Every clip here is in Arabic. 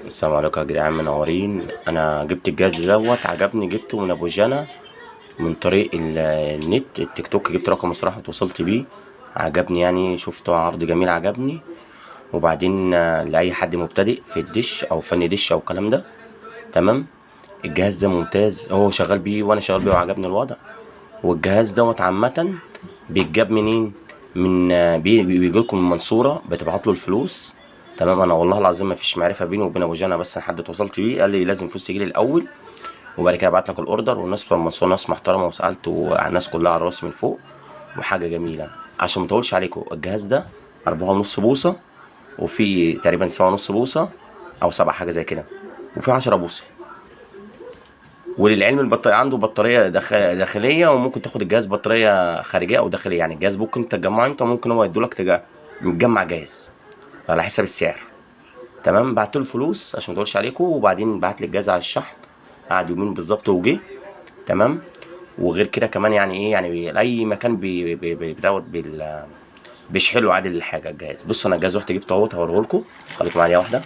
السلام عليكم يا جدعان، منورين. انا جبت الجهاز دوت، عجبني، جبته من ابو جنى من طريق النت، التيك توك. جبت رقم صراحة اتوصلت بيه، عجبني يعني، شفته عرض جميل عجبني. وبعدين لاي حد مبتدئ في الدش او فن دش او الكلام ده، تمام. الجهاز ده ممتاز، هو شغال بيه وانا شغال بيه وعجبني الوضع. والجهاز دوت عامة بيتجاب منين؟ من بيجيلكم من المنصورة، بتبعتله الفلوس، تمام. انا والله العظيم ما فيش معرفه بيني وبين ابو جنى، بس انا حد اتوصلت بيه قال لي لازم فلوس تجيلي الاول وبعد كده ابعت لك الاوردر. والناس بتوع المنصوره ناس محترمه، وسالت على الناس كلها على راسي من فوق، وحاجه جميله. عشان ما اطولش عليكم، الجهاز ده 4.5 بوصه، وفي تقريبا 7.5 بوصه او 7 حاجه زي كده، وفي 10 بوصه. وللعلم البطاريه عنده بطاريه داخليه، وممكن تاخد الجهاز بطاريه خارجيه او داخليه. يعني الجهاز ممكن تجمعه انت، ممكن هو يدولك متجمع جاهز على حسب السعر، تمام. بعت له الفلوس عشان ما اطولش عليكم، وبعدين بعت لي الجهاز على الشحن، قعد يومين بالظبط وجه، تمام. وغير كده كمان يعني ايه، يعني اي مكان دوت بيشحلوا عادي الحاجه. الجهاز، بصوا انا الجهاز رحت جبته اهوت، هوريه لكم، خليكم معايا واحده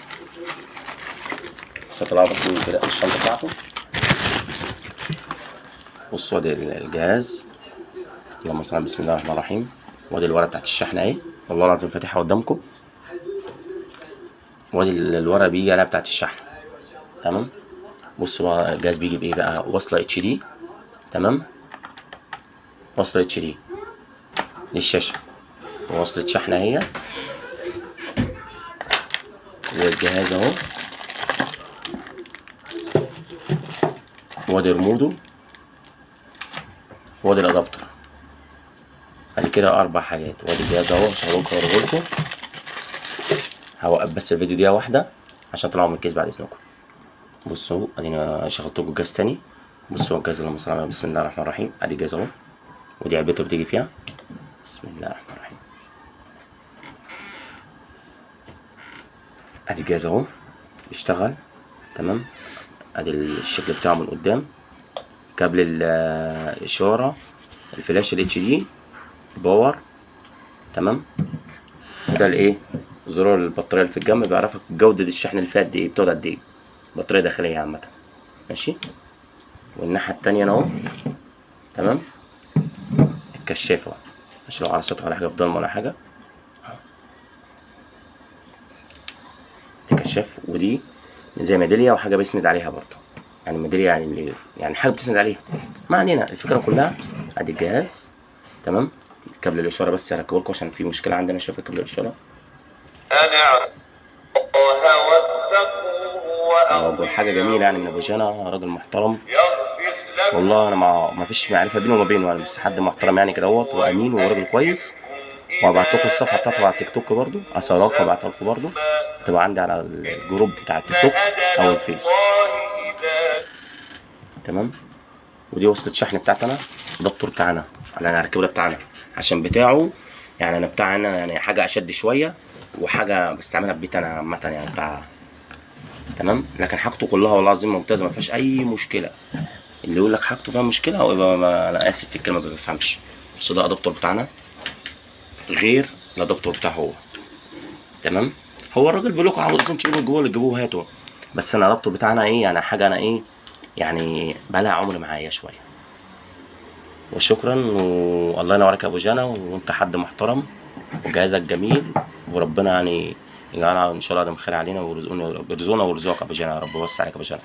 بس. اطلعه بس من كده الشنطه بتاعته. بصوا ادي الجهاز، اللهم صل على بسم الله الرحمن الرحيم. وادي الورقه بتاعت الشحن اهي، والله العظيم فاتحها قدامكم. وادي الورقه بيجي عليها بتاعت الشحن، تمام. بصوا بقى الجهاز بيجي بايه بقى، وصله اتش دي، تمام. وصلة اتش دي للشاشة، ووصلة شحن اهيت، والجهاز اهو، وادي ريموده، وادي الادابتور. بعد كده 4 حاجات، وادي الجهاز اهو. هشغلكم واوريهولكم. هوقف بس الفيديو دقيقة واحدة عشان طلعوا من الكيس بعد اذنكم. بصوا ادينا شغلت لكم الجهاز تاني. بصوا الجهاز، اللهم صل على بسم الله الرحمن الرحيم. ادي الجهاز اهو، ودي علبته بتيجي فيها، بسم الله الرحمن الرحيم. ادي الجهاز اهو بيشتغل، تمام. ادي الشكل بتاعه من قدام، كابل الاشاره، الفلاش الاتش دي، باور، تمام. وده الايه، زرار البطاريه اللي في الجنب، بيعرفك جوده الشحن اللي فيها قد ايه، بتقعد قد ايه، بطاريه داخليه عامه، ماشي. والناحيه التانيه اهو، تمام. الكشافه عشان لو على سطح ولا حاجه في ضلمه ولا حاجه، دي كشاف. ودي زي ميداليه وحاجه بيسند عليها برضه، يعني ميداليه يعني حاجه بتسند عليها. ما علينا، الفكره كلها. ادي الجهاز، تمام. كابل الاشاره بس هركبه لكم عشان في مشكله عندنا شويه في كابل الاشاره. حاجه جميله يعني من ابو جنى، راجل محترم والله. انا ما فيش معرفه بينه وما بينه يعني، بس حد محترم يعني كدهوت، وامين وراجل كويس. وهبعت لكم الصفحه بتاعته على التيك توك برضو، اسراك هبعتها لكم برضو، تبقى عندي على الجروب بتاع التيك توك او الفيس، تمام. ودي وصلة شحن بتاعتنا، الدكتور بتاعنا اللي انا هركبه بتاعنا، عشان بتاعه يعني انا بتاعنا يعني حاجه اشد شويه، وحاجه بستعملها في بيتي انا عامه يعني بتاع، تمام. لكن حاجته كلها والله العظيم ممتازه، ما فيهاش اي مشكله. اللي يقول لك حاجته فيها مشكله هو يبقى انا اسف في الكلمه، ما بفهمش. بس ده الادابتور بتاعنا غير الادابتور بتاعه هو، تمام. هو الراجل بيقول لكم عاوزين تجيبوا جوه اللي تجيبوه هاتوا، بس انا الادابتور بتاعنا ايه يعني، حاجه انا ايه يعني بقالها عمر معايا شويه. وشكرا، والله ينورك يا ابو جنى، وانت حد محترم وجهازك جميل، وربنا يعني يجعلها ان شاء الله ده خير علينا، ويرزقنا ويرزقك يا ابو جنى يا رب، ويوسع عليك يا ابو جنى.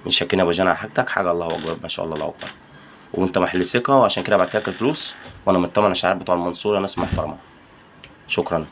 مش شاكين يا ابو جنى على حاجتك حاجه، الله اكبر ما شاء الله، الله اكبر. وانت محل ثقه، وعشان كده بعتلك الفلوس، وانا مطمن. الشعار بتوع المنصوره ناس محترمه. شكرا.